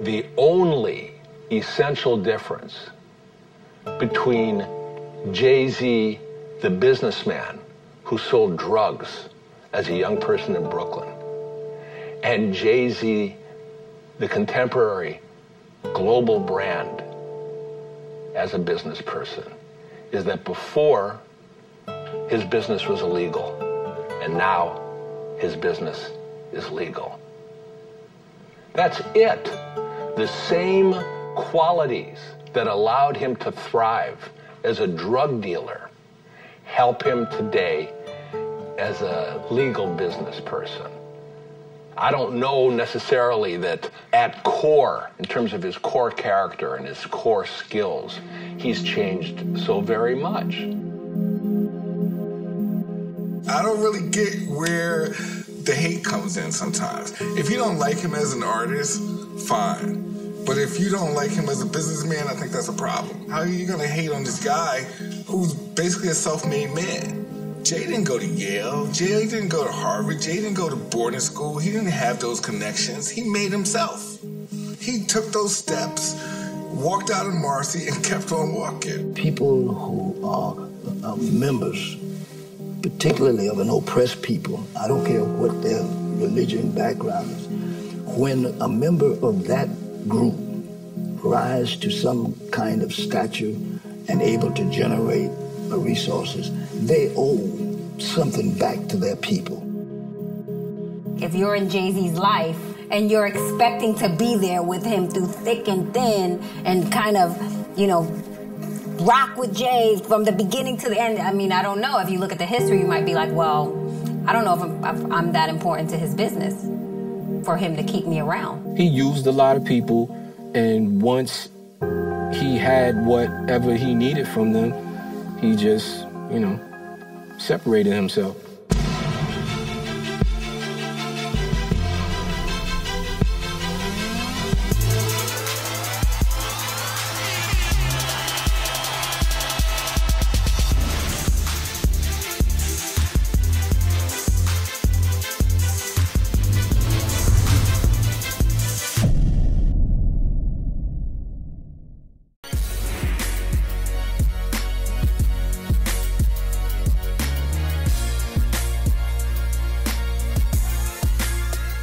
the only essential difference between Jay-Z, the businessman who sold drugs as a young person in Brooklyn, and Jay-Z, the contemporary global brand as a business person, is that before, his business was illegal, and now his business is legal. That's it. The same qualities that allowed him to thrive as a drug dealer help him today as a legal business person. I don't know necessarily that at core, in terms of his core character and his core skills, he's changed so very much. I don't really get where the hate comes in sometimes. If you don't like him as an artist, fine. But if you don't like him as a businessman, I think that's a problem. How are you going to hate on this guy who's basically a self-made man? Jay didn't go to Yale. Jay didn't go to Harvard. Jay didn't go to boarding school. He didn't have those connections. He made himself. He took those steps, walked out of Marcy, and kept on walking. People who are members, particularly of an oppressed people, I don't care what their religion background is, when a member of that group rise to some kind of stature and able to generate resources, they owe something back to their people. If you're in Jay-Z's life and you're expecting to be there with him through thick and thin and kind of, you know, rock with Jay from the beginning to the end, I mean, I don't know. If you look at the history, you might be like, well, I don't know if I'm that important to his business for him to keep me around. He used a lot of people, and once he had whatever he needed from them, he just, you know, separated himself.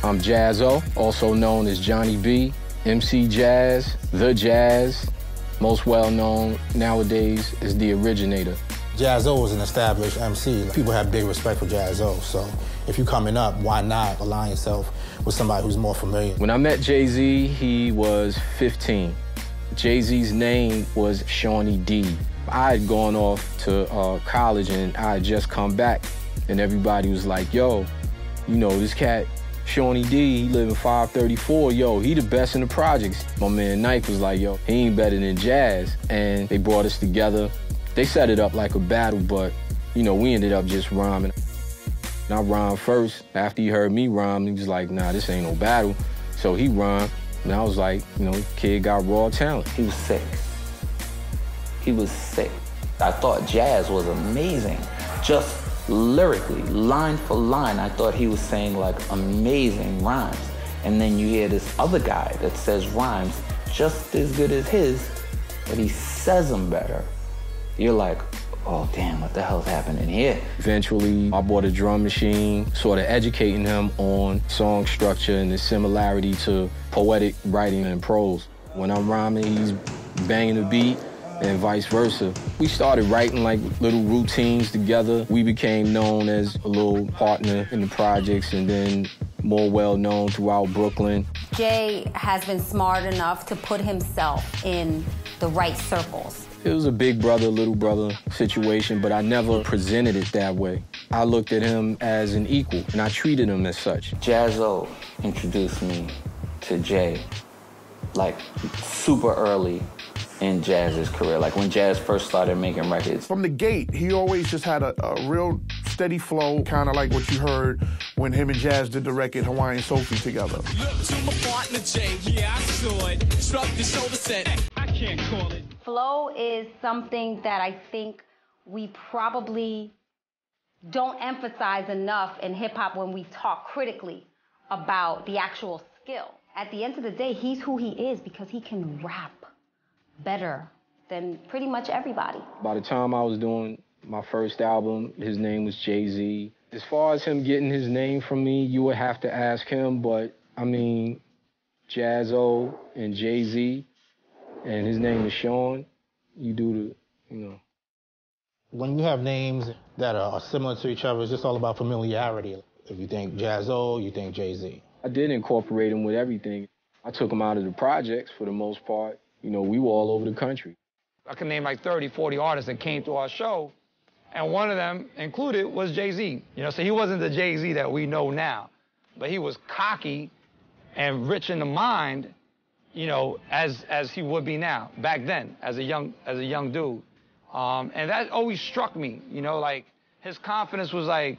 I'm Jaz-O, also known as Johnny B, MC Jaz, The Jaz, most well known nowadays as The Originator. Jaz-O is an established MC. People have big respect for Jaz-O, so if you're coming up, why not align yourself with somebody who's more familiar? When I met Jay-Z, he was 15. Jay-Z's name was Shawnee D. I had gone off to college and I had just come back, and everybody was like, yo, you know, this cat, Shawnee D, he live in 534, yo, he the best in the projects. My man Knife was like, yo, he ain't better than Jaz. And they brought us together. They set it up like a battle, but, you know, we ended up just rhyming. And I rhymed first. After he heard me rhyme, he was like, nah, this ain't no battle. So he rhymed, and I was like, you know, kid got raw talent. He was sick. He was sick. I thought Jaz was amazing. Just lyrically, line for line, I thought he was saying like amazing rhymes. And then you hear this other guy that says rhymes just as good as his, but he says them better. You're like, oh damn, what the hell's happening here? Eventually, I bought a drum machine, sort of educating him on song structure and the similarity to poetic writing and prose. When I'm rhyming, he's banging the beat, and vice versa. We started writing like little routines together. We became known as a little partner in the projects, and then more well known throughout Brooklyn. Jay has been smart enough to put himself in the right circles. It was a big brother, little brother situation, but I never presented it that way. I looked at him as an equal, and I treated him as such. Jaz-O introduced me to Jay, like super early in Jazz's career, like when Jaz first started making records. From the gate, he always just had a real steady flow, kind of like what you heard when him and Jaz did the record Hawaiian Sophie together. Look to my partner Jay, yeah, I saw it. Struck the shoulder, said, I can't call it. Flow is something that I think we probably don't emphasize enough in hip-hop when we talk critically about the actual skill. At the end of the day, he's who he is because he can rap better than pretty much everybody. By the time I was doing my first album, his name was Jay-Z. As far as him getting his name from me, you would have to ask him, but I mean, Jaz-O and Jay-Z, and his name is Sean, you do the, you know. When you have names that are similar to each other, it's just all about familiarity. If you think Jaz-O, you think Jay-Z. I did incorporate him with everything. I took him out of the projects for the most part. You know, we were all over the country. I can name like 30, 40 artists that came to our show, and one of them included was Jay-Z. You know, so he wasn't the Jay-Z that we know now, but he was cocky and rich in the mind, you know, as he would be now, back then, as a young dude. And that always struck me, you know, like his confidence was like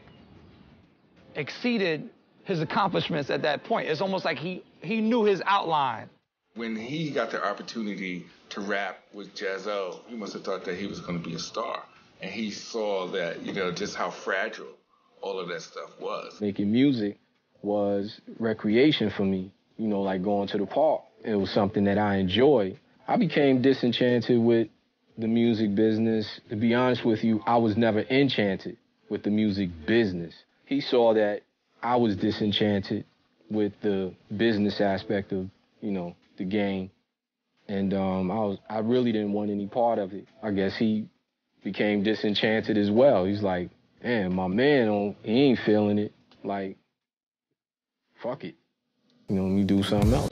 exceeded his accomplishments at that point. It's almost like he knew his outline. When he got the opportunity to rap with Jaz-O, he must have thought that he was going to be a star. And he saw that, you know, just how fragile all of that stuff was. Making music was recreation for me, you know, like going to the park. It was something that I enjoyed. I became disenchanted with the music business. To be honest with you, I was never enchanted with the music business. He saw that I was disenchanted with the business aspect of, you know, the game. And I really didn't want any part of it. I guess he became disenchanted as well. He's like, man, my man, he ain't feeling it. Like, fuck it. You know, let me do something else.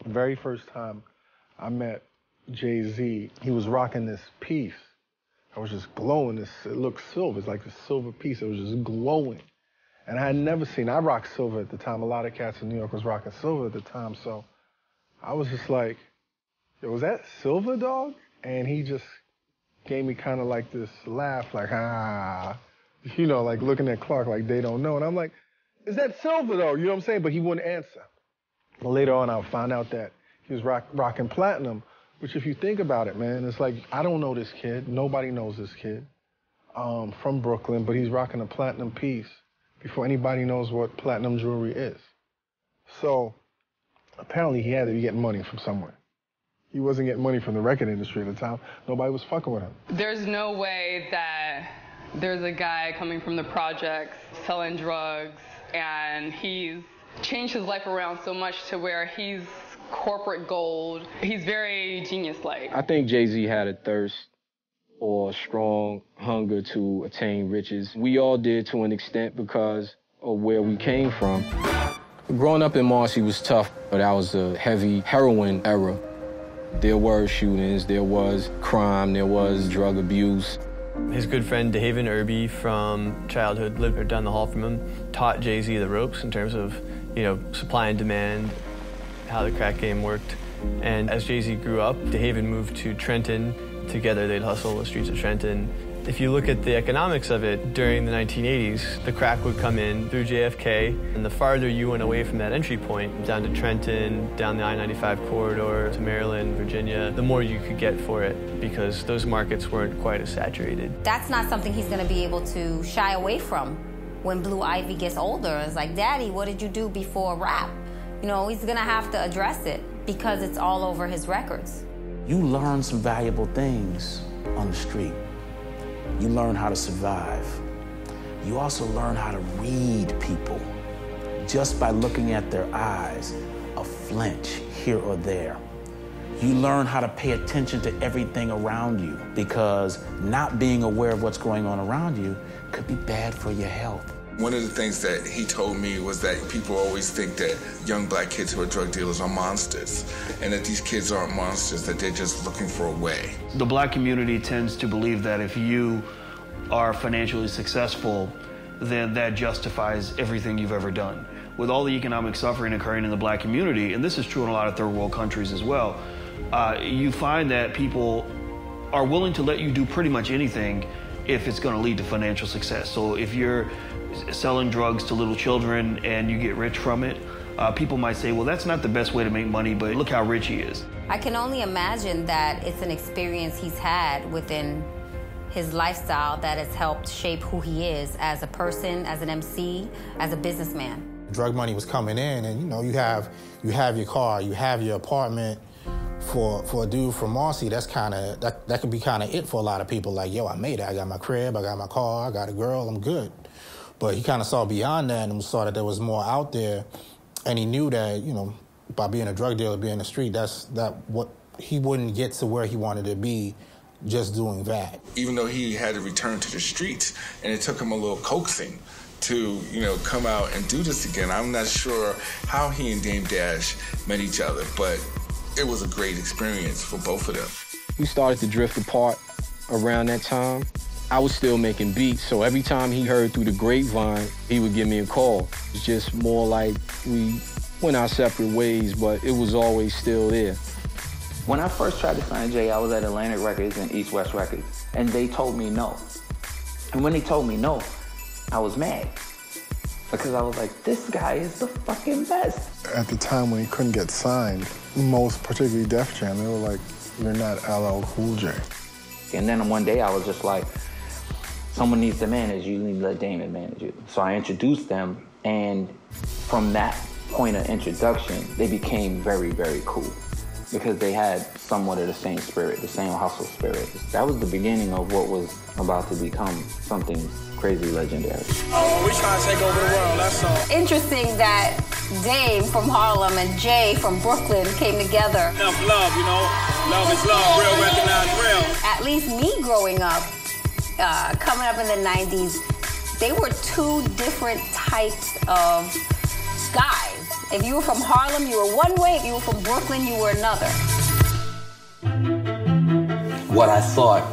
The very first time I met Jay-Z, he was rocking this piece. I was just glowing. It looked silver. It's like a silver piece. It was just glowing. And I had never seen, I rocked silver at the time. A lot of cats in New York was rocking silver at the time. So I was just like, yo, was that silver, dog? And he just gave me kind of like this laugh, like, ah, you know, like looking at Clark like they don't know. And I'm like, is that silver, though? You know what I'm saying? But he wouldn't answer. Well, later on, I found out that he was rocking platinum, which if you think about it, man, it's like, I don't know this kid. Nobody knows this kid from Brooklyn, but he's rocking a platinum piece before anybody knows what platinum jewelry is. So apparently he had to be getting money from somewhere. He wasn't getting money from the record industry at the time. Nobody was fucking with him. There's no way that there's a guy coming from the projects selling drugs, and he's changed his life around so much to where he's corporate gold. He's very genius-like. I think Jay-Z had a thirst or a strong hunger to attain riches. We all did to an extent because of where we came from. Growing up in Marcy was tough, but that was a heavy heroin era. There were shootings, there was crime, there was drug abuse. His good friend David Irby from childhood lived down the hall from him, taught Jay-Z the ropes in terms of, you know, supply and demand, how the crack game worked. And as Jay-Z grew up, DeHaven moved to Trenton. Together they'd hustle the streets of Trenton. If you look at the economics of it, during the 1980s, the crack would come in through JFK, and the farther you went away from that entry point, down to Trenton, down the I-95 corridor to Maryland, Virginia, the more you could get for it, because those markets weren't quite as saturated. That's not something he's going to be able to shy away from when Blue Ivy gets older. It's like, Daddy, what did you do before rap? You know, he's going to have to address it because it's all over his records. You learn some valuable things on the street. You learn how to survive. You also learn how to read people just by looking at their eyes, a flinch here or there. You learn how to pay attention to everything around you, because not being aware of what's going on around you could be bad for your health. One of the things that he told me was that people always think that young black kids who are drug dealers are monsters, and that these kids aren't monsters, that they're just looking for a way. The black community tends to believe that if you are financially successful, then that justifies everything you've ever done. With all the economic suffering occurring in the black community, and this is true in a lot of third world countries as well, you find that people are willing to let you do pretty much anything if it's going to lead to financial success. So if you're selling drugs to little children and you get rich from it, people might say, well, that's not the best way to make money, but look how rich he is. I can only imagine that it's an experience he's had within his lifestyle that has helped shape who he is as a person, as an MC, as a businessman. Drug money was coming in, and you know, you have your car, you have your apartment. For a dude from Marcy, that's that can be kind of it for a lot of people. Like, yo, I made it. I got my crib, I got my car, I got a girl, I'm good. But he kind of saw beyond that and saw that there was more out there, and he knew that, you know, by being a drug dealer, being in the street, what he wouldn't get to where he wanted to be just doing that. Even though he had to return to the streets, and it took him a little coaxing to, you know, come out and do this again. I'm not sure how he and Damon Dash met each other, but it was a great experience for both of them. We started to drift apart around that time. I was still making beats, so every time he heard through the grapevine, he would give me a call. It's just more like we went our separate ways, but it was always still there. When I first tried to sign Jay, I was at Atlantic Records and East West Records, and they told me no. And when they told me no, I was mad. Because I was like, this guy is the fucking best. At the time when he couldn't get signed, most, particularly Def Jam, they were like, you're not LL Cool J. And then one day I was just like, someone needs to manage you, you need to let Damon manage you. So I introduced them, and from that point of introduction, they became very, very cool. Because they had somewhat of the same spirit, the same hustle spirit. That was the beginning of what was about to become something crazy legendary. Oh, we trying to take over the world, that's all. Interesting that Dame from Harlem and Jay from Brooklyn came together. Enough love, you know? Love is love, real recognized real. At least me growing up, coming up in the 90s, they were two different types of guys. If you were from Harlem, you were one way. If you were from Brooklyn, you were another. What I thought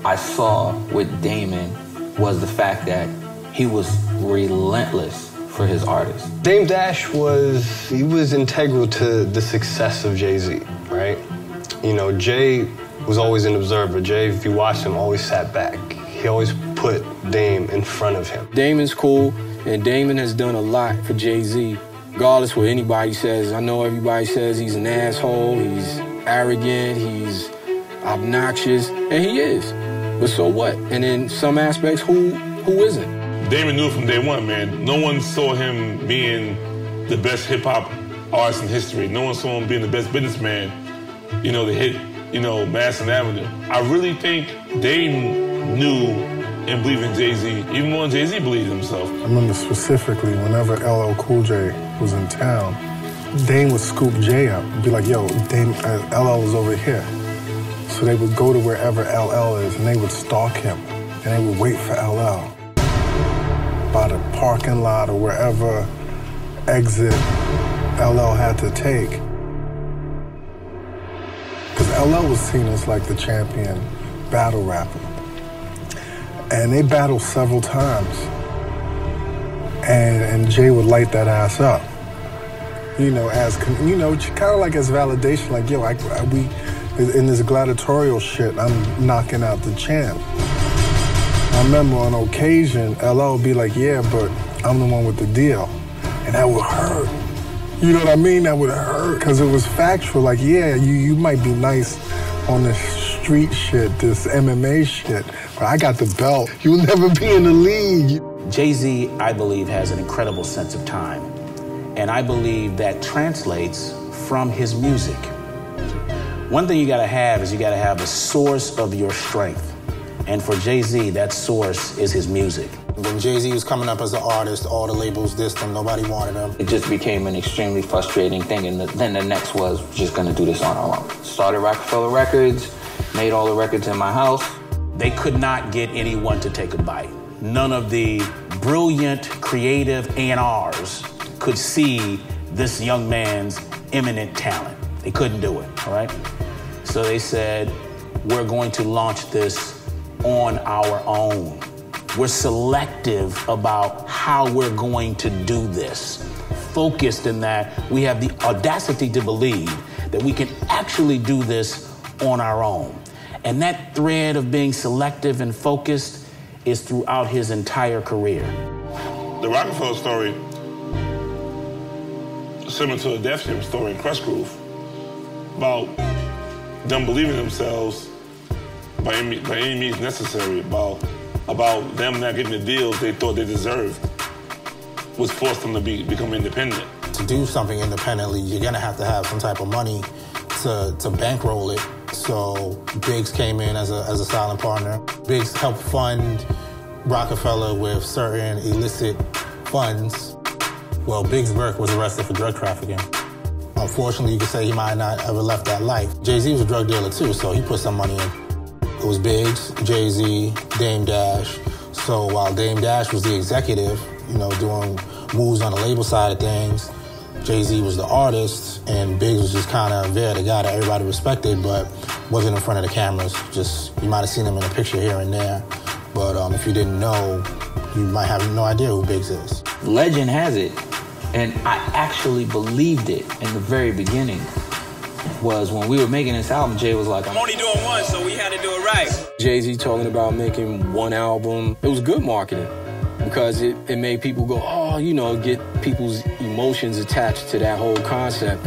I saw with Damon was the fact that he was relentless for his artists. Dame Dash was integral to the success of Jay-Z, right? You know, Jay was always an observer. Jay, if you watched him, always sat back. He always put Dame in front of him. Damon's cool, and Damon has done a lot for Jay-Z. Regardless what anybody says, I know everybody says he's an asshole, he's arrogant, he's obnoxious, and he is. But so what? And in some aspects, who isn't? Damon knew from day one, man. No one saw him being the best hip-hop artist in history. No one saw him being the best businessman, you know, to hit, you know, Madison Avenue. I really think Dame knew and believed in Jay-Z, even more than Jay-Z believed in himself. I remember specifically whenever LL Cool J was in town, Dame would scoop Jay up and be like, yo, Dame, LL is over here. So they would go to wherever LL is and they would stalk him and they would wait for LL by the parking lot or wherever exit LL had to take. Because LL was seen as like the champion battle rapper. And they battled several times. And Jay would light that ass up. You know, kind of like as validation, like, yo, we in this gladiatorial shit, I'm knocking out the champ. I remember on occasion, LL would be like, yeah, but I'm the one with the deal. And that would hurt. You know what I mean? That would hurt, because it was factual. Like, yeah, you might be nice on this street shit, this MMA shit, but I got the belt. You'll never be in the league. Jay-Z, I believe, has an incredible sense of time. And I believe that translates from his music. One thing you gotta have is you gotta have a source of your strength. And for Jay-Z, that source is his music. When Jay-Z was coming up as an artist, all the labels dissed him, nobody wanted him. It just became an extremely frustrating thing, and then the next was just gonna do this on our own. Started Roc-A-Fella Records, made all the records in my house. They could not get anyone to take a bite. None of the brilliant, creative A&Rs could see this young man's eminent talent. They couldn't do it, all right? So they said, we're going to launch this on our own. We're selective about how we're going to do this. Focused in that we have the audacity to believe that we can actually do this on our own. And that thread of being selective and focused is throughout his entire career. The Roc-A-Fella story, similar to the Def Jam story in Crush Groove, about them believing in themselves by any means necessary, about them not getting the deals they thought they deserved, was forced them to become independent. To do something independently, you're gonna have to have some type of money to bankroll it. So Biggs came in as a silent partner. Biggs helped fund Roc-A-Fella with certain illicit funds. Well, Biggs Burke was arrested for drug trafficking. Unfortunately, you could say he might not ever left that life. Jay-Z was a drug dealer too, so he put some money in. It was Biggs, Jay-Z, Dame Dash. So while Dame Dash was the executive, you know, doing moves on the label side of things, Jay-Z was the artist, and Biggs was just kind of there, the guy that everybody respected, but wasn't in front of the cameras. Just, you might have seen him in a picture here and there, but if you didn't know, you might have no idea who Biggs is. Legend has it, and I actually believed it in the very beginning, was when we were making this album, Jay was like, I'm only doing one, so we had to do it right. Jay-Z talking about making one album, it was good marketing, because it made people go, oh, you know, get people's emotions attached to that whole concept.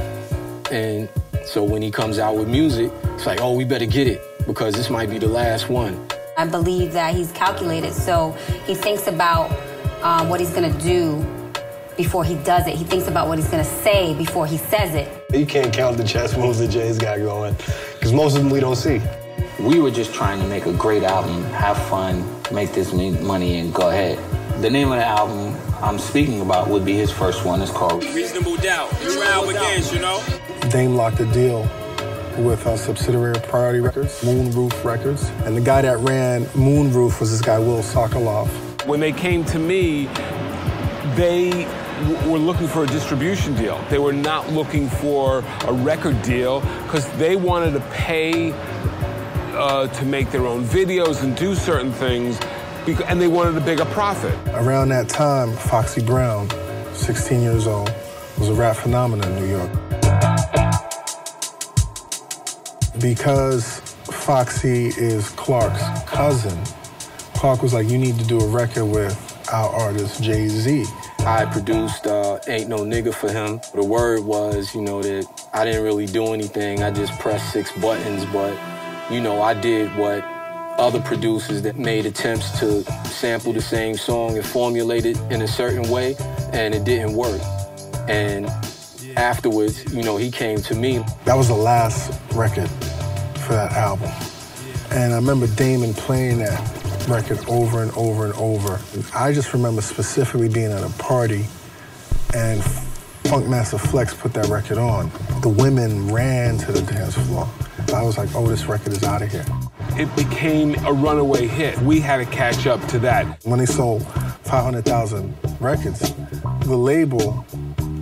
And so when he comes out with music, it's like, oh, we better get it, because this might be the last one. I believe that he's calculated, so he thinks about what he's gonna do before he does it. He thinks about what he's gonna say before he says it. You can't count the chess moves that Jay's got going, because most of them we don't see. We were just trying to make a great album, have fun, make this money, and go ahead. The name of the album I'm speaking about would be his first one. It's called Reasonable Doubt. New album begins, you know? Dame locked a deal with a subsidiary of Priority Records, Moonroof Records. And the guy that ran Moonroof was this guy, Will Sokoloff. When they came to me, they were looking for a distribution deal. They were not looking for a record deal because they wanted to pay to make their own videos and do certain things, and they wanted a bigger profit. Around that time, Foxy Brown, 16 years old, was a rap phenomenon in New York. Because Foxy is Clark's cousin, Clark was like, you need to do a record with our artist, Jay-Z. I produced Ain't No Nigga for him. The word was, you know, that I didn't really do anything. I just pressed 6 buttons, but, you know, I did what other producers that made attempts to sample the same song and formulate it in a certain way, and it didn't work. And afterwards, you know, he came to me. That was the last record for that album. And I remember Damon playing that record over and over and over. I just remember specifically being at a party and Funkmaster Flex put that record on. The women ran to the dance floor. I was like, oh, this record is out of here. It became a runaway hit. We had to catch up to that. When they sold 500,000 records, the label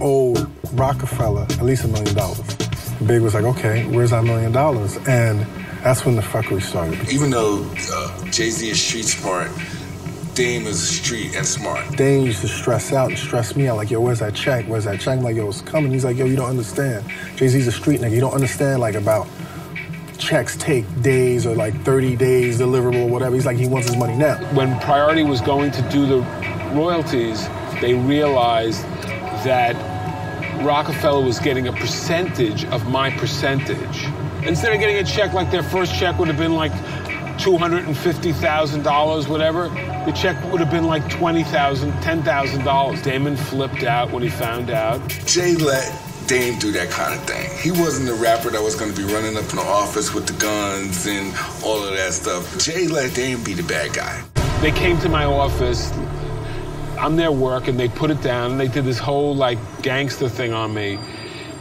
owed Roc-A-Fella at least $1 million. Big was like, okay, where's our $1 million? And that's when the fuckery started. Even though Jay-Z is street smart, Dame is street and smart. Dame used to stress out and stress me out, like, yo, where's that check? Where's that check? I'm like, yo, it's coming. He's like, yo, you don't understand. Jay-Z's a street nigga. You don't understand, like, about checks take days or, like, 30 days deliverable or whatever. He's like, he wants his money now. When Priority was going to do the royalties, they realized that Roc-A-Fella was getting a percentage of my percentage. Instead of getting a check like their first check would have been like $250,000, whatever, the check would have been like $20,000, $10,000. Damon flipped out when he found out. Jay let Dame do that kind of thing. He wasn't the rapper that was going to be running up in the office with the guns and all of that stuff. Jay let Dame be the bad guy. They came to my office. I'm there working, they put it down, and they did this whole, like, gangster thing on me.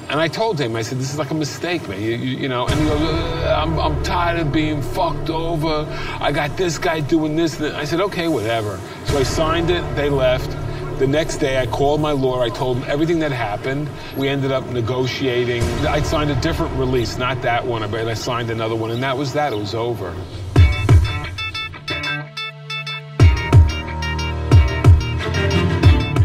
And I told him, I said, this is like a mistake, man, you know, and he goes, I'm tired of being fucked over. I got this guy doing this. And I said, okay, whatever. So I signed it, they left. The next day, I called my lawyer, I told him everything that happened. We ended up negotiating. I signed a different release, not that one, but I signed another one, and that was that, it was over.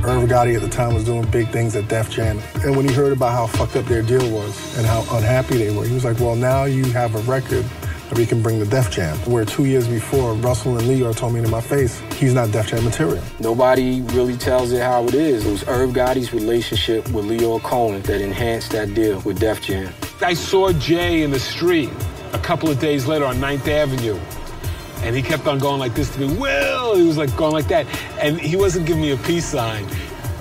Irv Gotti at the time was doing big things at Def Jam. And when he heard about how fucked up their deal was and how unhappy they were, he was like, well, now you have a record that we can bring to Def Jam. Where 2 years before, Russell and Leo told me to my face, he's not Def Jam material. Nobody really tells it how it is. It was Irv Gotti's relationship with Leo Cohen that enhanced that deal with Def Jam. I saw Jay in the street a couple of days later on 9th Avenue, And he kept on going like this to me, Will! He was like going like that. And he wasn't giving me a peace sign.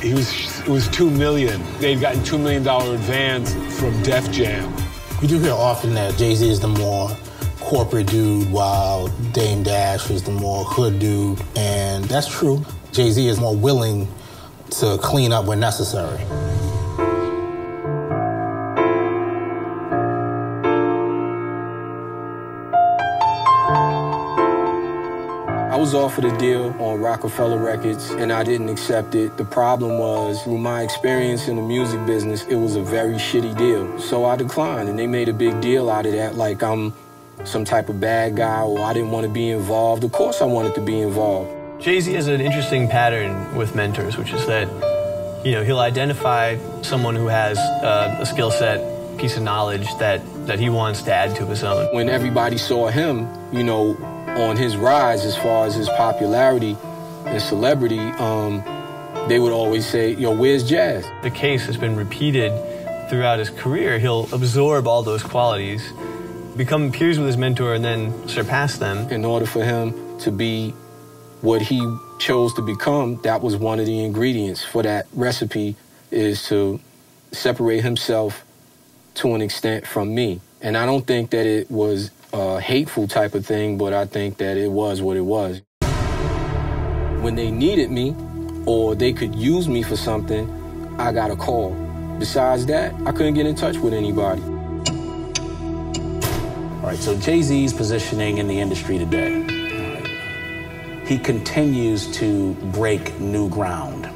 It was $2 million. They'd gotten $2 million advance from Def Jam. We do hear often that Jay-Z is the more corporate dude while Damon Dash is the more hood dude. And that's true. Jay-Z is more willing to clean up when necessary. I was offered a deal on Roc-A-Fella Records, and I didn't accept it. The problem was, through my experience in the music business, it was a very shitty deal. So I declined, and they made a big deal out of that, like I'm some type of bad guy, or I didn't want to be involved. Of course I wanted to be involved. Jay-Z has an interesting pattern with mentors, which is that, you know, he'll identify someone who has a skill set, piece of knowledge that he wants to add to his own. When everybody saw him, you know, on his rise as far as his popularity and celebrity, they would always say, yo, where's Jaz? The case has been repeated throughout his career. He'll absorb all those qualities, become peers with his mentor, and then surpass them. In order for him to be what he chose to become, that was one of the ingredients for that recipe, is to separate himself to an extent from me. And I don't think that it was a hateful type of thing, but I think that it was what it was. When they needed me, or they could use me for something, I got a call. Besides that, I couldn't get in touch with anybody. All right, so Jay-Z's positioning in the industry today. He continues to break new ground.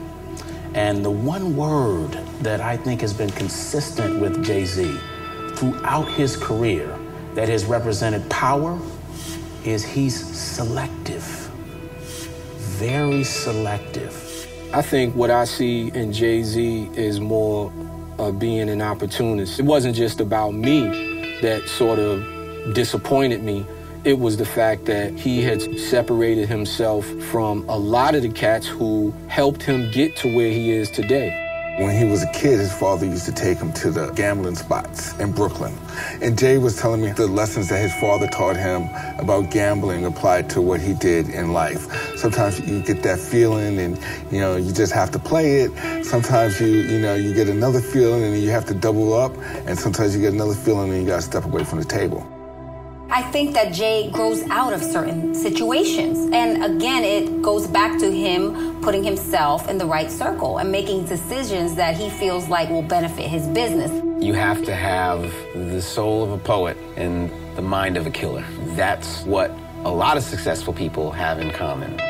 And the one word that I think has been consistent with Jay-Z throughout his career that has represented power is he's selective. Very selective. I think what I see in Jay-Z is more of being an opportunist. It wasn't just about me that sort of disappointed me. It was the fact that he had separated himself from a lot of the cats who helped him get to where he is today. When he was a kid, his father used to take him to the gambling spots in Brooklyn. And Jay was telling me the lessons that his father taught him about gambling applied to what he did in life. Sometimes you get that feeling and, you know, you just have to play it. Sometimes you get another feeling and you have to double up. And sometimes you get another feeling and you got to step away from the table. I think that Jay grows out of certain situations. And again, it goes back to him putting himself in the right circle and making decisions that he feels like will benefit his business. You have to have the soul of a poet and the mind of a killer. That's what a lot of successful people have in common.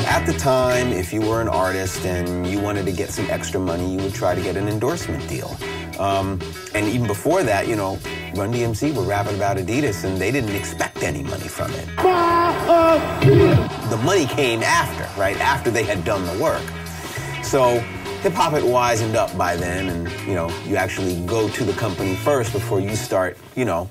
At the time, if you were an artist and you wanted to get some extra money, you would try to get an endorsement deal. And even before that, you know, Run DMC were rapping about Adidas and they didn't expect any money from it. The money came after, right? After they had done the work. So hip-hop had wisened up by then and, you know, you actually go to the company first before you start, you know,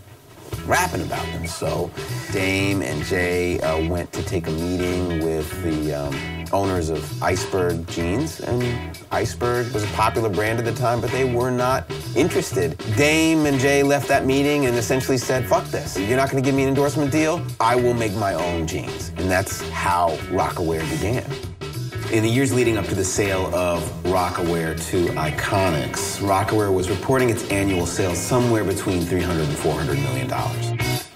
rapping about them. So Dame and Jay went to take a meeting with the owners of Iceberg jeans, and Iceberg was a popular brand at the time, but they were not interested. Dame and Jay left that meeting and essentially said, fuck this. You're not gonna give me an endorsement deal? I will make my own jeans. And that's how Roc-A-Wear began. In the years leading up to the sale of Roc-A-Wear to Iconics, Roc-A-Wear was reporting its annual sales somewhere between $300 and $400 million.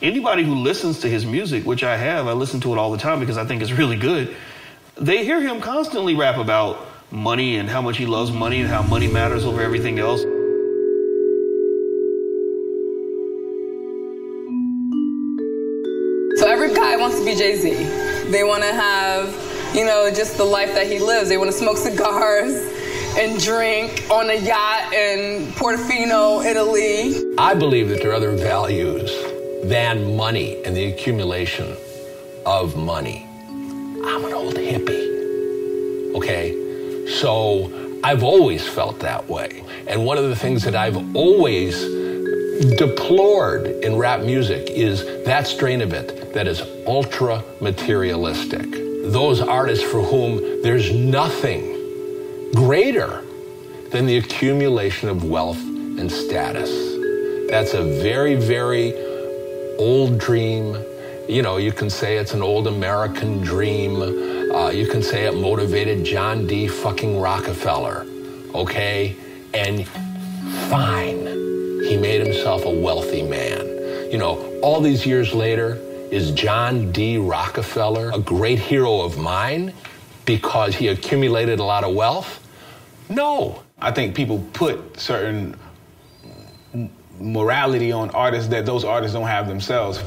Anybody who listens to his music, which I have, I listen to it all the time because I think it's really good, they hear him constantly rap about money and how much he loves money and how money matters over everything else. So every guy wants to be Jay-Z. They want to have, you know, just the life that he lives. They want to smoke cigars and drink on a yacht in Portofino, Italy. I believe that there are other values than money and the accumulation of money. I'm an old hippie, okay? So I've always felt that way. And one of the things that I've always deplored in rap music is that strain of it that is ultra materialistic. Those artists for whom there's nothing greater than the accumulation of wealth and status. That's a very, very old dream. You know, you can say it's an old American dream. You can say it motivated John D. fucking Rockefeller, okay? And fine, he made himself a wealthy man. You know, all these years later, is John D. Rockefeller a great hero of mine because he accumulated a lot of wealth? No. I think people put certain morality on artists that those artists don't have themselves.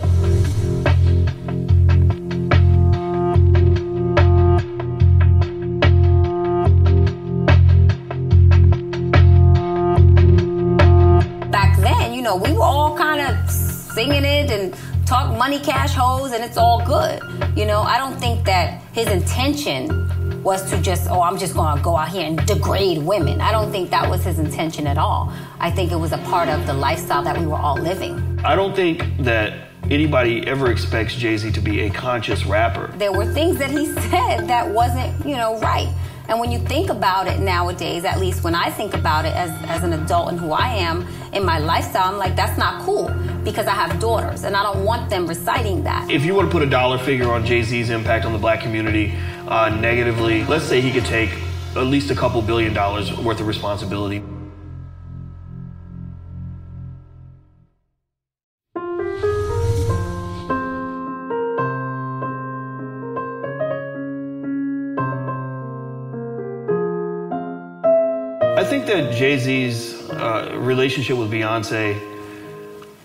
Back then, you know, we were all kind of singing it and talk money, cash, hoes, and it's all good. You know, I don't think that his intention was to just, oh, I'm just gonna go out here and degrade women. I don't think that was his intention at all. I think it was a part of the lifestyle that we were all living. I don't think that anybody ever expects Jay-Z to be a conscious rapper. There were things that he said that wasn't, you know, right. And when you think about it nowadays, at least when I think about it as an adult and who I am in my lifestyle, I'm like, that's not cool because I have daughters and I don't want them reciting that. If you were to put a dollar figure on Jay-Z's impact on the black community negatively, let's say he could take at least a couple $2 billion worth of responsibility. I think that Jay-Z's relationship with Beyonce,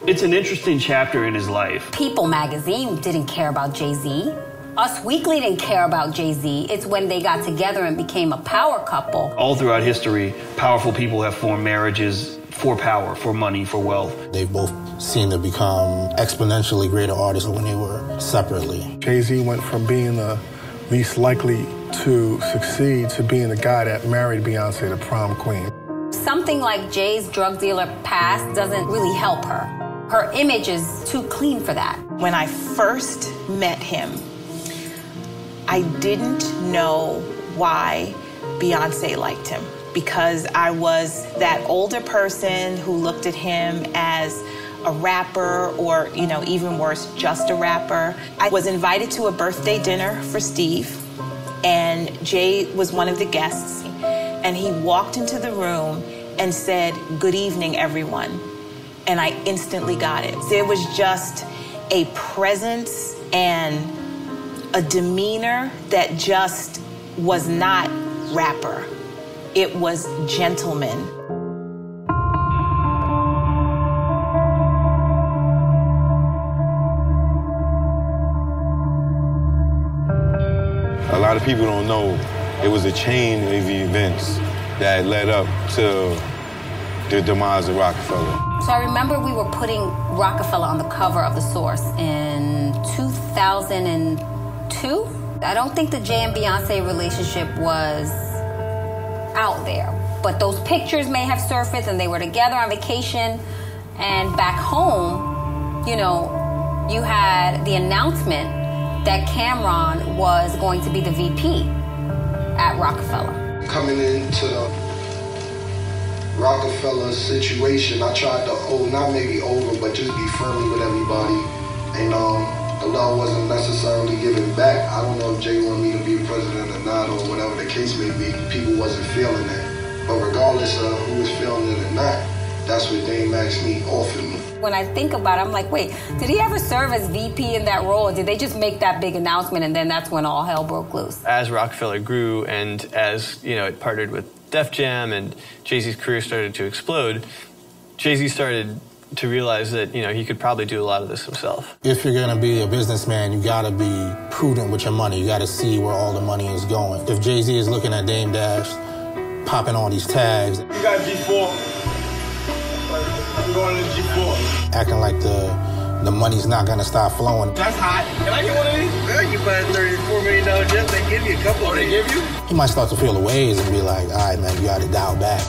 it's an interesting chapter in his life. People magazine didn't care about Jay-Z. Us Weekly didn't care about Jay-Z. It's when they got together and became a power couple. All throughout history, powerful people have formed marriages for power, for money, for wealth. They both seem to become exponentially greater artists when they were separately. Jay-Z went from being the least likely to succeed to being the guy that married Beyonce, the prom queen. Something like Jay's drug dealer past doesn't really help her. Her image is too clean for that. When I first met him, I didn't know why Beyonce liked him because I was that older person who looked at him as a rapper or, you know, even worse, just a rapper. I was invited to a birthday dinner for Steve, and Jay was one of the guests, and he walked into the room and said, "Good evening, everyone." And I instantly got it. There was just a presence and a demeanor that just was not rapper. It was gentleman. A lot of people don't know it was a chain of events that led up to the demise of Roc-A-Fella. So I remember we were putting Roc-A-Fella on the cover of The Source in 2002. I don't think the Jay and Beyonce relationship was out there, but those pictures may have surfaced and they were together on vacation. And back home, you know, you had the announcement that Cameron was going to be the VP at Roc-A-Fella. Coming into the Roc-A-Fella situation, I tried to, not maybe over, but just be friendly with everybody. And the law wasn't necessarily given back. I don't know if Jay wanted me to be president or not, or whatever the case may be. People wasn't feeling that. But regardless of who was feeling it or not, that's what Dame asked me, offered me. When I think about it, I'm like, wait, did he ever serve as VP in that role? Or did they just make that big announcement and then that's when all hell broke loose? As Roc-A-Fella grew and as, you know, it partnered with Def Jam and Jay-Z's career started to explode, Jay-Z started to realize that, you know, he could probably do a lot of this himself. If you're gonna be a businessman, you gotta be prudent with your money. You gotta see where all the money is going. If Jay-Z is looking at Dame Dash, popping all these tags. You got G4. I'm going to G4. Acting like the money's not gonna stop flowing. That's hot. Can I get one of these? Girl, you buy a $34 million jet, they give you a couple. Oh, they give you? He might start to feel the waves and be like, all right, man, you gotta dial back.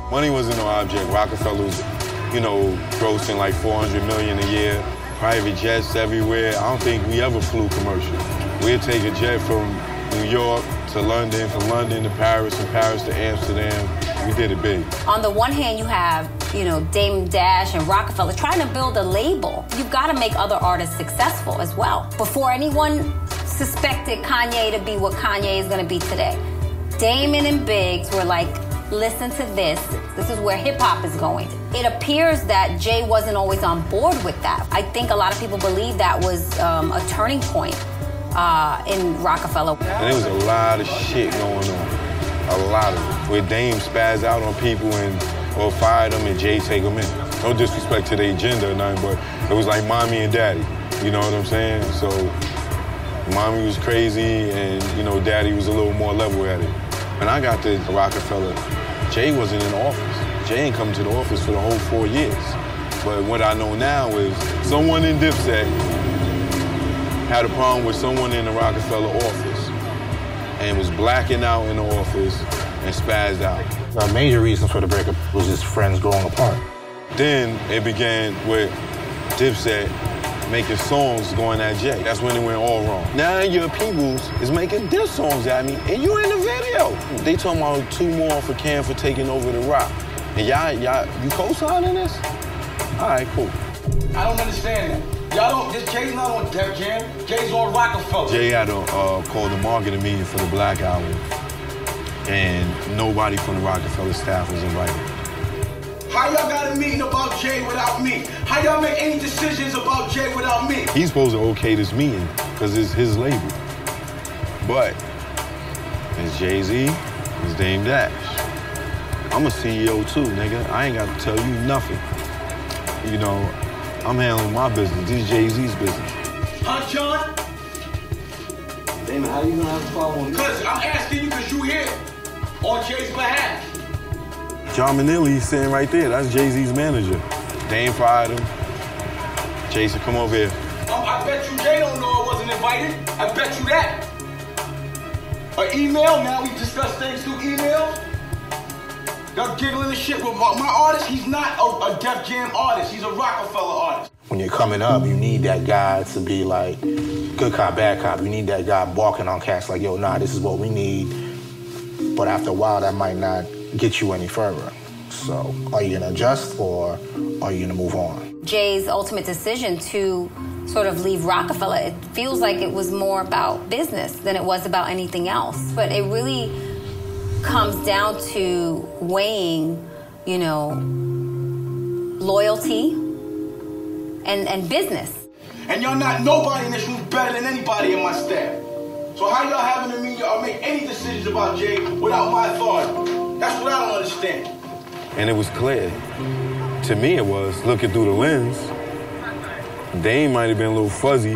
Money wasn't no object. Roc-A-Fella was, you know, grossing like $400 million a year. Private jets everywhere. I don't think we ever flew commercial. We'd take a jet from New York to London, from London to Paris, from Paris to Amsterdam. We did it big. On the one hand, you have, Damon Dash and Roc-A-Fella trying to build a label. You've got to make other artists successful as well. Before anyone suspected Kanye to be what Kanye is going to be today, Damon and Biggs were like, listen to this. This is where hip-hop is going. It appears that Jay wasn't always on board with that. I think a lot of people believe that was a turning point in Roc-A-Fella. And there was a lot of shit going on. A lot of it. Where Dame spazzed out on people or fired them and Jay take them in. No disrespect to their agenda or nothing, but it was like mommy and daddy. You know what I'm saying? So mommy was crazy and, daddy was a little more level-headed. When I got to Roc-A-Fella, Jay wasn't in office. Jay ain't come to the office for the whole 4 years. But what I know now is someone in Dipset had a problem with someone in the Roc-A-Fella office and was blacking out in the office and spazzed out. A major reason for the breakup was his friends growing apart. Then it began with Dipset making songs going at Jay. That's when it went all wrong. Now your peoples is making diss songs at me, and you in the video. They talking about 2 more for Cam for taking over the Roc. And y'all, you co-signing this? All right, cool. I don't understand that. Y'all don't, Jay's not on Def Jam. Jay's on Roc-A-Fella. Jay had to call the marketing meeting for the Black Album, and nobody from the Roc-A-Fella staff was invited. How y'all got a meeting about Jay without me? How y'all make any decisions about Jay without me? He's supposed to okay this meeting because it's his label. But it's Jay-Z, it's Dame Dash. I'm a CEO too, nigga. I ain't got to tell you nothing. I'm handling my business. This is Jay-Z's business. Huh, John? Damon, how you gonna have a problem with me? Because I'm asking you because you here on Jay's behalf. John Manilli sitting right there. That's Jay-Z's manager. Dame fired him. Jay said, come over here. I bet you Jay don't know I wasn't invited. I bet you that. An email, now we discuss things through email. Y'all giggling and shit with my artist. He's not a Def Jam artist. He's a Roc-A-Fella artist. When you're coming up, you need that guy to be like, good cop, bad cop. You need that guy barking on cats like, yo, nah, this is what we need. But after a while, that might not get you any further. So are you gonna adjust or are you gonna move on? Jay's ultimate decision to sort of leave Roc-A-Fella, it feels like it was more about business than it was about anything else. But it really comes down to weighing, loyalty and business. And y'all not nobody in this room better than anybody in my staff. So how y'all having a meeting or make any decisions about Jay without my authority? That's what I don't understand. And it was clear. To me, it was looking through the lens. Dame might have been a little fuzzy.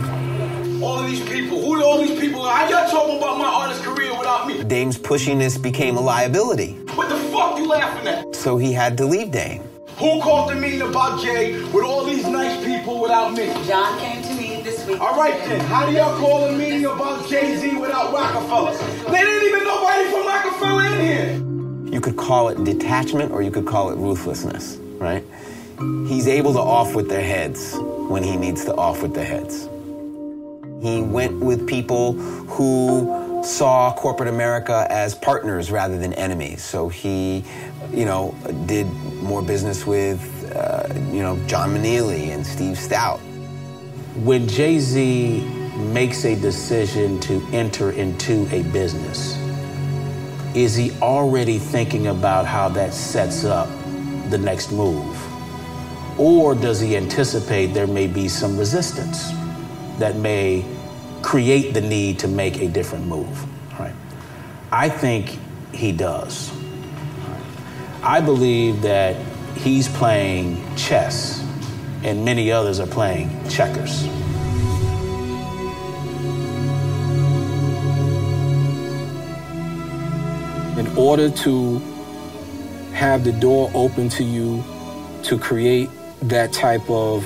All of these people, who are all these people? How y'all talking about my artist career without me? Dame's pushiness became a liability. What the fuck you laughing at? So he had to leave Dame. Who called the meeting about Jay with all these nice people without me? John came to me this week. All right then, how do y'all call a meeting about Jay-Z without Roc-A-Fella? They didn't even nobody from Roc-A-Fella in here. You could call it detachment or you could call it ruthlessness, right? He's able to off with their heads when he needs to off with their heads. He went with people who saw corporate America as partners rather than enemies. So he, did more business with, John Manilli and Steve Stout. When Jay-Z makes a decision to enter into a business, is he already thinking about how that sets up the next move? Or does he anticipate there may be some resistance that may create the need to make a different move, right? I think he does. I believe that he's playing chess and many others are playing checkers. In order to have the door open to you to create that type of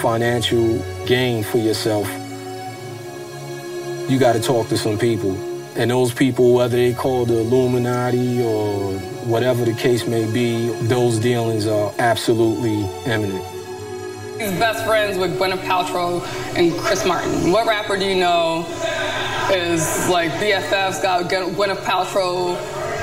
financial gain for yourself, you got to talk to some people. And those people, whether they call the Illuminati or whatever the case may be, those dealings are absolutely imminent. He's best friends with Gwyneth Paltrow and Chris Martin. What rapper do you know is like BFFs, got Gwyneth Paltrow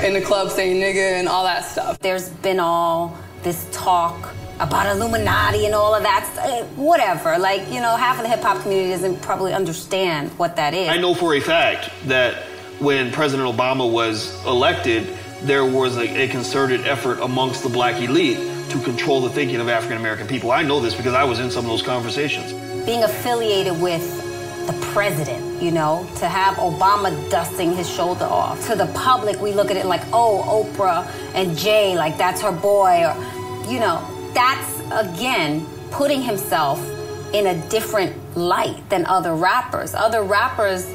in the club saying nigga and all that stuff. There's been all this talk about Illuminati and all of that, whatever. Like, you know, half of the hip-hop community doesn't probably understand what that is. I know for a fact that when President Obama was elected, there was a concerted effort amongst the black elite to control the thinking of African-American people. I know this because I was in some of those conversations. Being affiliated with the president, you know, to have Obama dusting his shoulder off. To the public, we look at it like, oh, Oprah and Jay, like that's her boy, or, you know, that's, again, putting himself in a different light than other rappers. Other rappers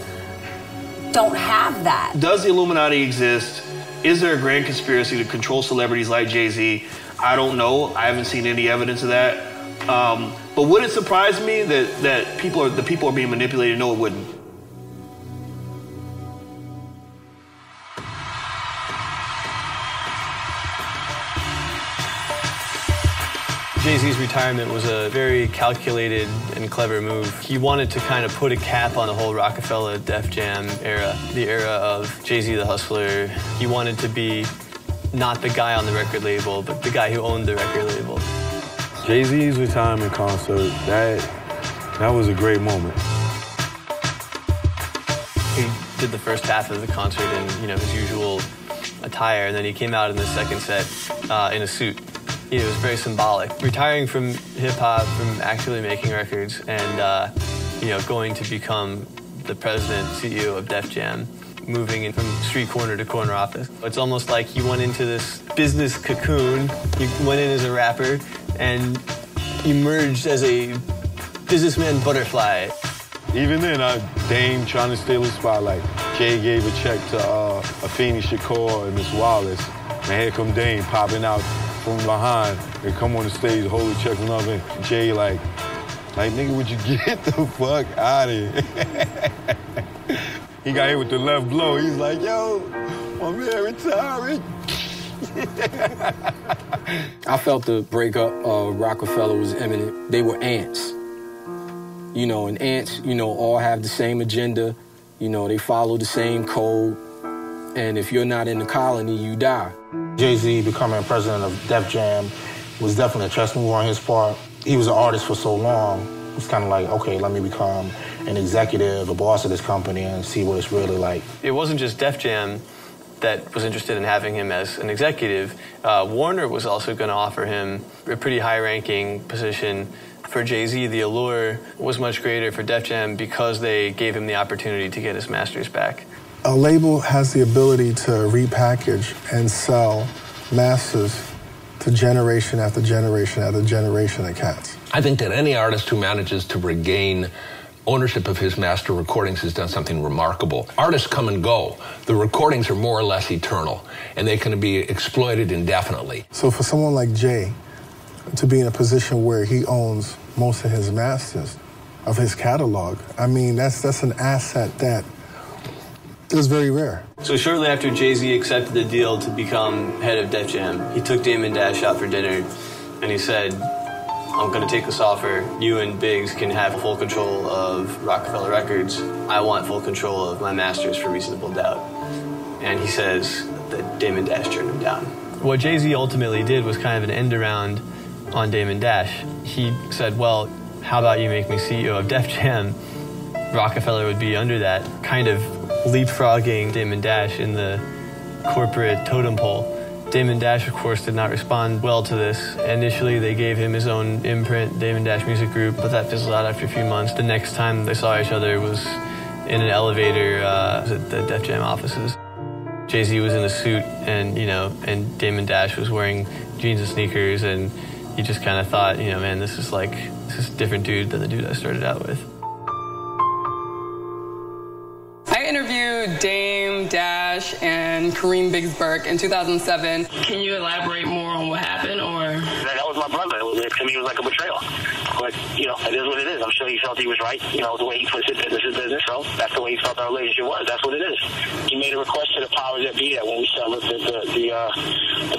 don't have that. Does the Illuminati exist? Is there a grand conspiracy to control celebrities like Jay-Z? I don't know. I haven't seen any evidence of that. But would it surprise me that the people are being manipulated? No, it wouldn't. Jay-Z's retirement was a very calculated and clever move. He wanted to kind of put a cap on the whole Roc-A-Fella, Def Jam era, the era of Jay-Z the Hustler. He wanted to be not the guy on the record label, but the guy who owned the record label. Jay-Z's retirement concert, that was a great moment. He did the first half of the concert in, you know, his usual attire, and then he came out in the second set in a suit. It was very symbolic. Retiring from hip-hop, from actually making records, and you know, going to become the president, CEO of Def Jam, moving in from street corner to corner office. It's almost like he went into this business cocoon. He went in as a rapper and emerged as a businessman butterfly. Even then, Dame trying to steal his spotlight. Jay gave a check to Afeni Shakur and Miss Wallace. And here come Dame popping out from behind and come on the stage, hold the check from up, and Jay like, nigga, would you get the fuck out of here? He got hit with the left blow. He's like, yo, my man retiring. I felt the breakup of Roc-A-Fella was imminent. They were ants. You know, and ants, you know, all have the same agenda. You know, they follow the same code. And if you're not in the colony, you die. Jay-Z becoming president of Def Jam was definitely a chess move on his part. He was an artist for so long. It was kind of like, okay, let me become an executive, a boss of this company, and see what it's really like. It wasn't just Def Jam that was interested in having him as an executive. Warner was also going to offer him a pretty high-ranking position. For Jay-Z, the allure was much greater for Def Jam because they gave him the opportunity to get his masters back. A label has the ability to repackage and sell masters to generation after generation after generation of cats. I think that any artist who manages to regain ownership of his master recordings has done something remarkable. Artists come and go. The recordings are more or less eternal, and they can be exploited indefinitely. So for someone like Jay to be in a position where he owns most of his masters of his catalog, I mean, that's an asset that is very rare. So shortly after Jay-Z accepted the deal to become head of Def Jam, he took Damon Dash out for dinner, and he said, I'm going to take this offer. You and Biggs can have full control of Roc-A-Fella Records. I want full control of my masters for Reasonable Doubt. And he says that Damon Dash turned him down. What Jay-Z ultimately did was kind of an end around on Damon Dash. He said, well, how about you make me CEO of Def Jam? Roc-A-Fella would be under that, kind of leapfrogging Damon Dash in the corporate totem pole. Damon Dash, of course, did not respond well to this. Initially, they gave him his own imprint, Damon Dash Music Group, but that fizzled out after a few months. The next time they saw each other was in an elevator at the Def Jam offices. Jay-Z was in a suit, and and Damon Dash was wearing jeans and sneakers, and he just kind of thought, man, this is a different dude than the dude I started out with. I interviewed Dame Dash and Kareem Biggs Burke in 2007. Can you elaborate more on what happened, or? That was my brother. To me, it was like a betrayal. But, it is what it is. I'm sure he felt he was right, the way he puts it, business is business. So that's the way he felt our relationship was. That's what it is. He made a request to the powers that be that when we sell the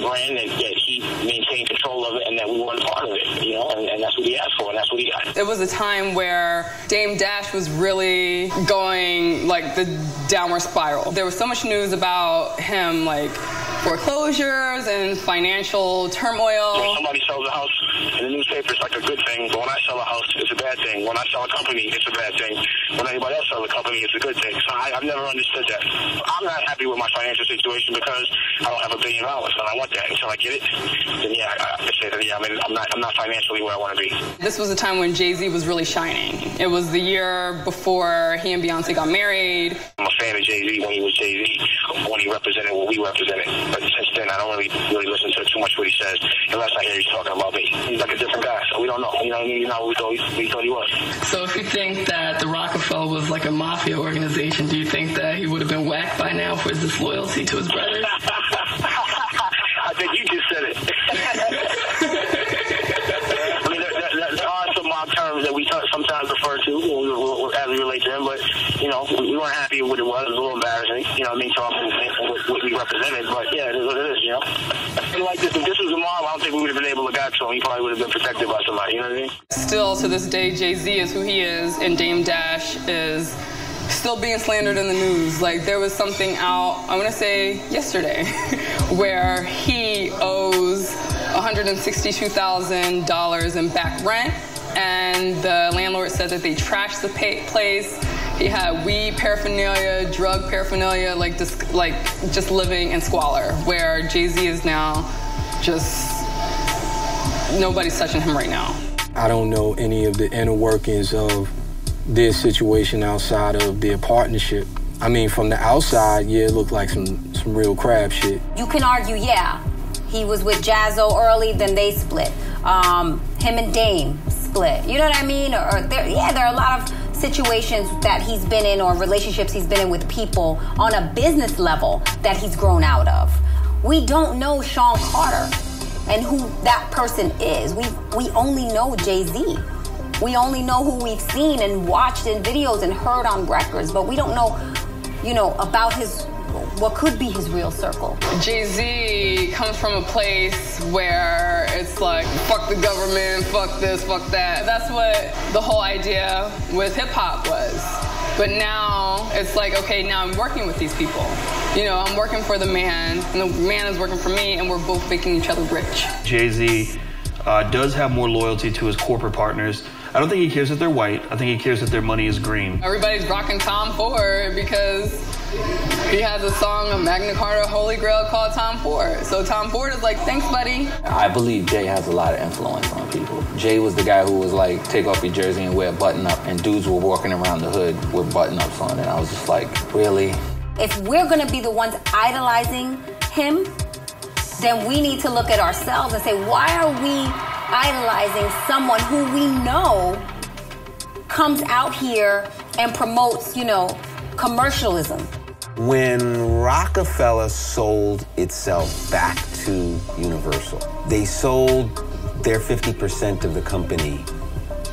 brand, that he maintained control of it and that we weren't part of it, and that's what he asked for, and that's what he got. It was a time where Damon Dash was really going like the downward spiral. There was so much news about him, like foreclosures and financial turmoil. When somebody sells a house in the newspaper, it's like a good thing. But when I sell a house, it's a bad thing. When I sell a company, it's a bad thing. When anybody else sells a company, it's a good thing. So I've never understood that. I'm not happy with my financial situation because I don't have $1 billion, and I want that. Until I get it, then yeah, I say that yeah, I mean, I'm not financially where I want to be. This was a time when Jay-Z was really shining. It was the year before he and Beyonce got married. I'm a fan of Jay-Z when he was Jay-Z, when he represented what we represented. But since then, I don't really listen to too much what he says, unless I hear he's talking about me. He's like a different guy, so we don't know. You know what I mean? He's not what we thought he was. So if you think that the Roc-A-Fella was like a mafia organization, do you think that he would have been whacked by now for his disloyalty to his brothers? I think you just said it. I mean, there are some mob terms that we sometimes refer to as we relate to him, but, you know, we weren't happy with what it was. It was a little embarrassing, you know what I mean, talking what we represented, but yeah, it is what it is, you know. Like this, if this was a mob, I don't think we would have been able to get to him. He probably would have been protected by somebody, you know what I mean? Still, to this day, Jay-Z is who he is, and Damon Dash is still being slandered in the news. Like, there was something out, I want to say yesterday, where he owes $162,000 in back rent, and the landlord said that they trashed the place. He had weed paraphernalia, drug paraphernalia, like just living in squalor, where Jay-Z is now just, nobody's touching him right now. I don't know any of the inner workings of their situation outside of their partnership. I mean, from the outside, yeah, it looked like some real crab shit. You can argue, yeah, he was with Jaz-O early, then they split. Him and Dame split. You know what I mean? There are a lot of situations that he's been in or relationships he's been in with people on a business level that he's grown out of. We don't know Sean Carter and who that person is. We only know Jay-Z. We only know who we've seen and watched in videos and heard on records, but we don't know, you know, about what could be his real circle. Jay-Z comes from a place where it's like, fuck the government, fuck this, fuck that. That's what the whole idea with hip-hop was. But now it's like, okay, now I'm working with these people. You know, I'm working for the man, and the man is working for me, and we're both making each other rich. Jay-Z does have more loyalty to his corporate partners. I don't think he cares that they're white. I think he cares that their money is green. Everybody's rocking Tom Ford because he has a song, a Magna Carta Holy Grail called Tom Ford. So Tom Ford is like, thanks, buddy. I believe Jay has a lot of influence on people. Jay was the guy who was like, take off your jersey and wear a button up, and dudes were walking around the hood with button ups on, and I was just like, really? If we're gonna be the ones idolizing him, then we need to look at ourselves and say, why are we idolizing someone who we know comes out here and promotes, you know, commercialism? When Roc-A-Fella sold itself back to Universal, they sold their 50% of the company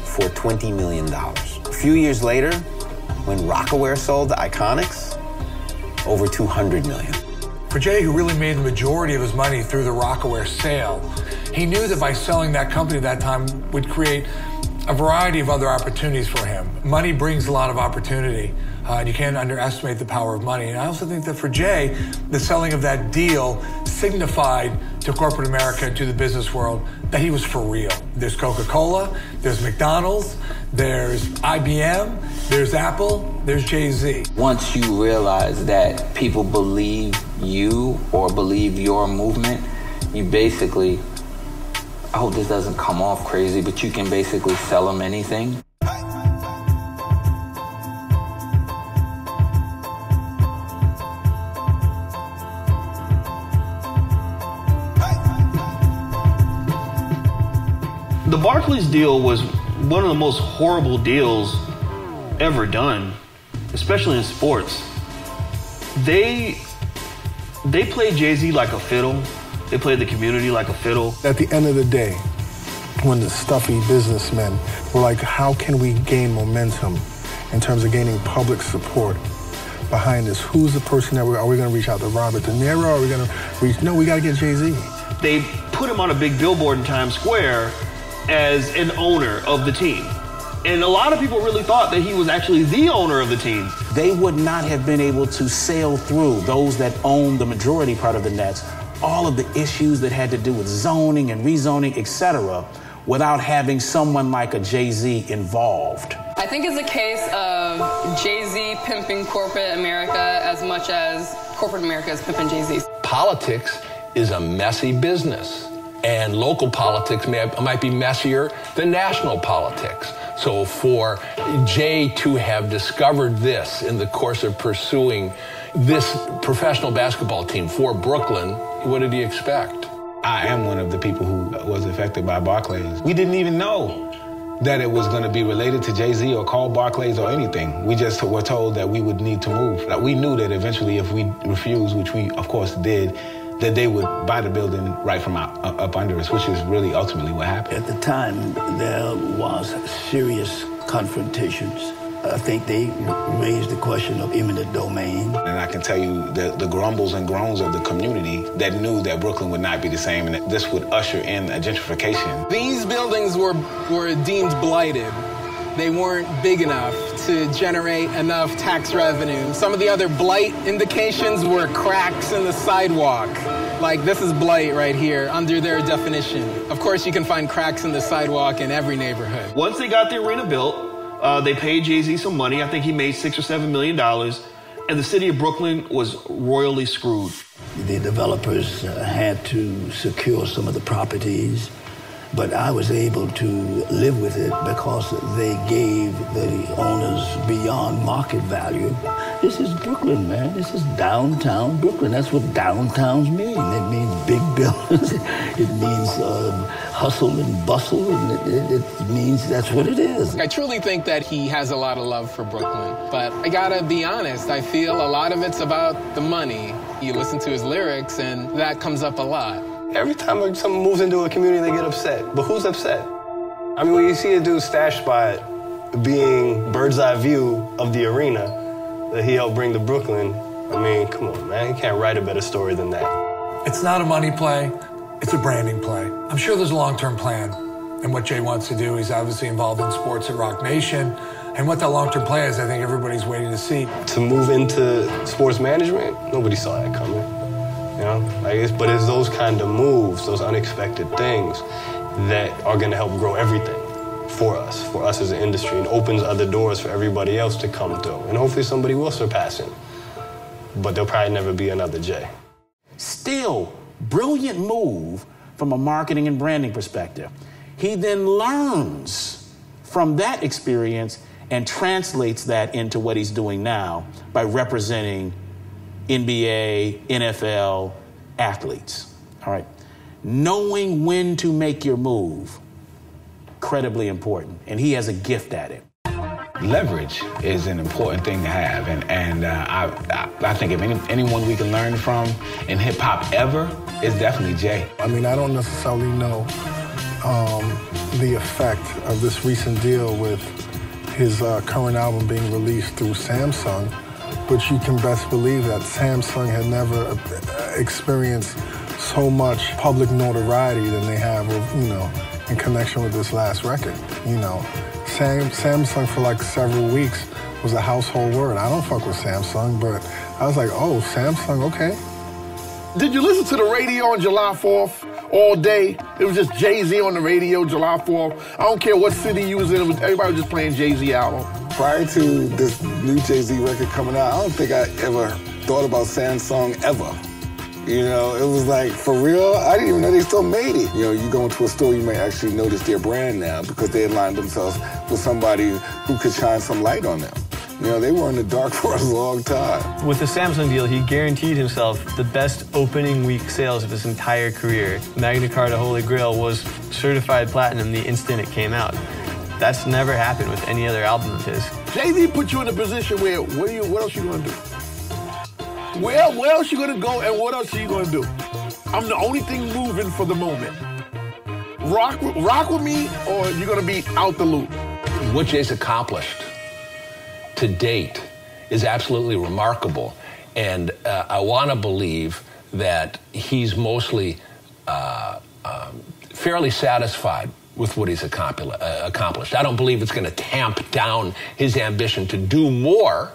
for $20 million. A few years later, when Rocawear sold to Iconics, over $200 million. For Jay, who really made the majority of his money through the Rocawear sale, he knew that by selling that company at that time would create a variety of other opportunities for him. Money brings a lot of opportunity, and you can't underestimate the power of money. And I also think that for Jay, the selling of that deal signified to corporate America and to the business world that he was for real. There's Coca-Cola, there's McDonald's, there's IBM, there's Apple, there's Jay-Z. Once you realize that people believe you or believe your movement, you basically, I hope this doesn't come off crazy, but you can basically sell them anything. The Barclays deal was one of the most horrible deals ever done, especially in sports. They played Jay-Z like a fiddle. They played the community like a fiddle. At the end of the day, when the stuffy businessmen were like, how can we gain momentum in terms of gaining public support behind this? Who's the person that are we going to reach out to? Robert De Niro? Are we going to reach? No, we got to get Jay-Z. They put him on a big billboard in Times Square, as an owner of the team. And a lot of people really thought that he was actually the owner of the team. They would not have been able to sail through, those that own the majority part of the Nets, all of the issues that had to do with zoning and rezoning, etc., without having someone like a Jay-Z involved. I think it's a case of Jay-Z pimping corporate America as much as corporate America is pimping Jay-Z. Politics is a messy business, and local politics might be messier than national politics. So for Jay to have discovered this in the course of pursuing this professional basketball team for Brooklyn, what did he expect? I am one of the people who was affected by Barclays. We didn't even know that it was going to be related to Jay-Z or called Barclays or anything. We just were told that we would need to move. Like, we knew that eventually if we refused, which we of course did, that they would buy the building right from up under us, which is really ultimately what happened. At the time, there was serious confrontations. I think they raised the question of eminent domain. And I can tell you the grumbles and groans of the community that knew that Brooklyn would not be the same and that this would usher in a gentrification. These buildings were deemed blighted. They weren't big enough to generate enough tax revenue. Some of the other blight indications were cracks in the sidewalk. Like, this is blight right here under their definition. Of course, you can find cracks in the sidewalk in every neighborhood. Once they got the arena built, they paid Jay-Z some money. I think he made $6 or $7 million. And the city of Brooklyn was royally screwed. The developers had to secure some of the properties, but I was able to live with it because they gave the owners beyond market value. This is Brooklyn, man. This is downtown Brooklyn. That's what downtowns mean. It means big buildings. It means hustle and bustle, and it means that's what it is. I truly think that he has a lot of love for Brooklyn, but I gotta be honest, I feel a lot of it's about the money. You listen to his lyrics, and that comes up a lot. Every time someone moves into a community, they get upset. But who's upset? I mean, when you see a dude's stash spot being bird's eye view of the arena that he helped bring to Brooklyn, I mean, come on, man. You can't write a better story than that. It's not a money play. It's a branding play. I'm sure there's a long-term plan and what Jay wants to do. He's obviously involved in sports at Roc Nation. And what that long-term plan is, I think everybody's waiting to see. To move into sports management, nobody saw that coming. You know, but it's those kind of moves, those unexpected things that are going to help grow everything for us as an industry, and opens other doors for everybody else to come through. And hopefully somebody will surpass him. But there'll probably never be another Jay. Still, brilliant move from a marketing and branding perspective. He then learns from that experience and translates that into what he's doing now by representing NBA, NFL athletes, all right? Knowing when to make your move, incredibly important, and he has a gift at it. Leverage is an important thing to have, and I think if anyone we can learn from in hip-hop ever, it's definitely Jay. I mean, I don't necessarily know the effect of this recent deal with his current album being released through Samsung, but you can best believe that Samsung had never experienced so much public notoriety than they have, you know, in connection with this last record. You know, Samsung for like several weeks was a household word. I don't fuck with Samsung, but I was like, oh, Samsung, okay. Did you listen to the radio on July 4th all day? It was just Jay-Z on the radio July 4th. I don't care what city you was in, everybody was just playing Jay-Z album. Prior to this new Jay-Z record coming out, I don't think I ever thought about Samsung ever. You know, it was like, for real, I didn't even know they still made it. You know, you go into a store, you may actually notice their brand now because they aligned themselves with somebody who could shine some light on them. You know, they were in the dark for a long time. With the Samsung deal, he guaranteed himself the best opening week sales of his entire career. Magna Carta Holy Grail was certified platinum the instant it came out. That's never happened with any other album of his. Jay-Z put you in a position where, what else you gonna do? Where else you gonna go and what else are you gonna do? I'm the only thing moving for the moment. Rock with me or you're gonna be out the loop. What Jay's accomplished to date is absolutely remarkable. And I want to believe that he's mostly fairly satisfied with what he's accomplished. I don't believe it's going to tamp down his ambition to do more,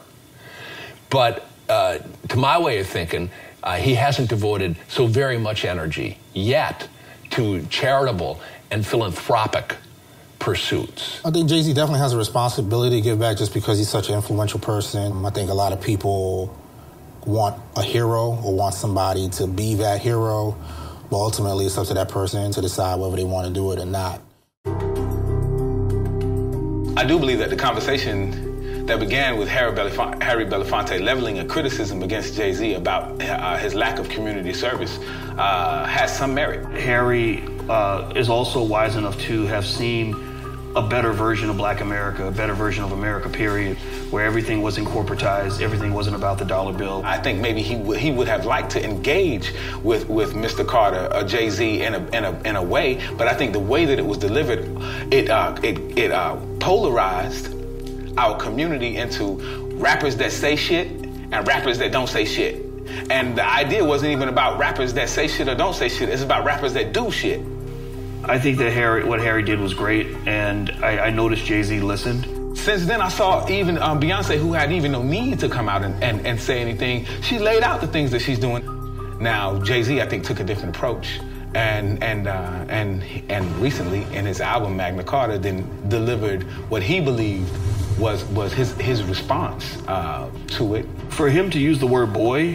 but to my way of thinking, he hasn't devoted so very much energy yet to charitable and philanthropic pursuits. I think Jay-Z definitely has a responsibility to give back just because he's such an influential person. I think a lot of people want a hero or want somebody to be that hero, but ultimately it's up to that person to decide whether they want to do it or not. I do believe that the conversation that began with Harry Belafonte leveling a criticism against Jay-Z about his lack of community service has some merit. Harry is also wise enough to have seen a better version of Black America, a better version of America, period, where everything wasn't corporatized, everything wasn't about the dollar bill. I think maybe he would have liked to engage with Mr. Carter or Jay-Z in a way, but I think the way that it was delivered, it polarized our community into rappers that say shit and rappers that don't say shit. And the idea wasn't even about rappers that say shit or don't say shit, it's about rappers that do shit. I think that what Harry did was great, and I noticed Jay-Z listened. Since then, I saw even Beyonce, who had even no need to come out and say anything. She laid out the things that she's doing. Now, Jay-Z, I think, took a different approach, and recently in his album Magna Carta, then delivered what he believed was his response to it. For him to use the word boy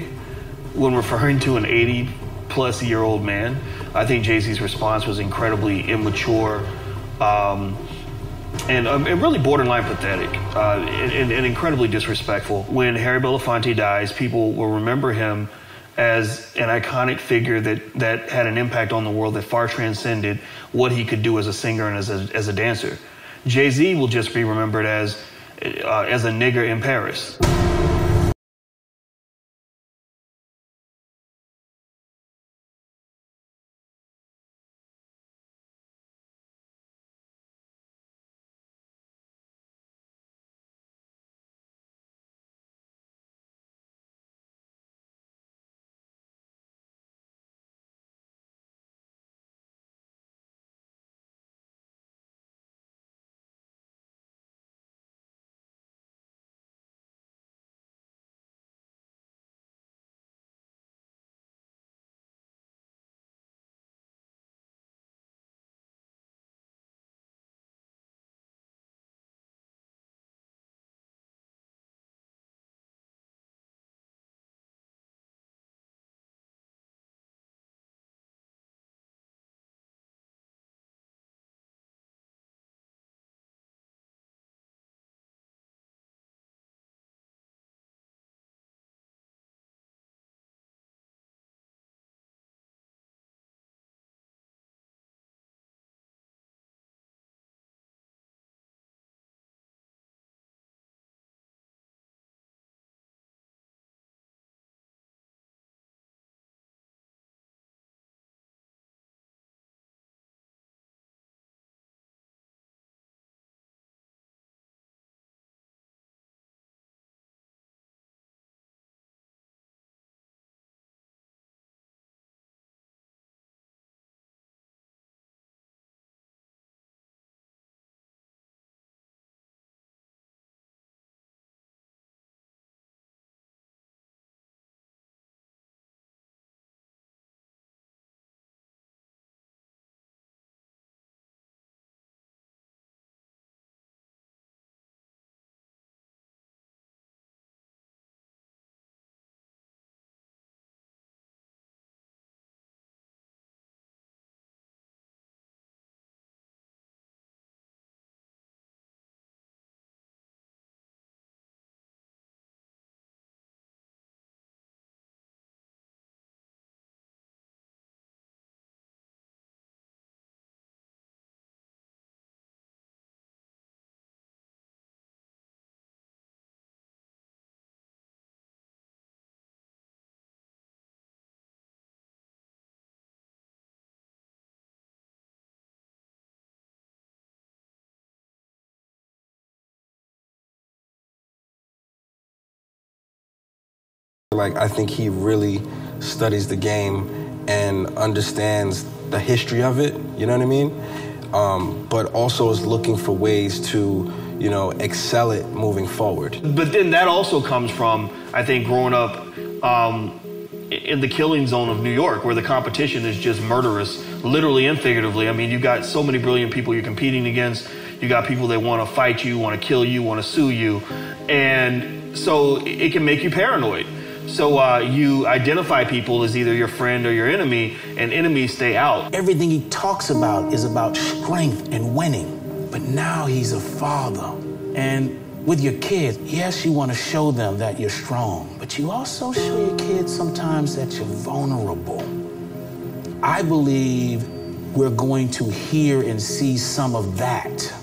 when referring to an 80-plus-year-old man, I think Jay-Z's response was incredibly immature and really borderline pathetic and incredibly disrespectful. When Harry Belafonte dies, people will remember him as an iconic figure that had an impact on the world that far transcended what he could do as a singer and as a dancer. Jay-Z will just be remembered as a nigger in Paris. Like, I think he really studies the game and understands the history of it, you know what I mean? but also is looking for ways to, excel it moving forward. But then that also comes from, I think, growing up in the killing zone of New York, where the competition is just murderous, literally and figuratively. I mean, you've got so many brilliant people you're competing against. You got people that want to fight you, want to kill you, want to sue you. And so it can make you paranoid. So you identify people as either your friend or your enemy, and enemies stay out. Everything he talks about is about strength and winning. But now he's a father. And with your kids, yes, you want to show them that you're strong, but you also show your kids sometimes that you're vulnerable. I believe we're going to hear and see some of that.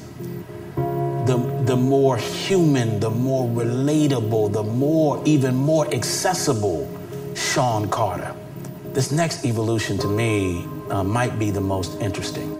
The more human, the more relatable, even more accessible Sean Carter. This next evolution to me might be the most interesting.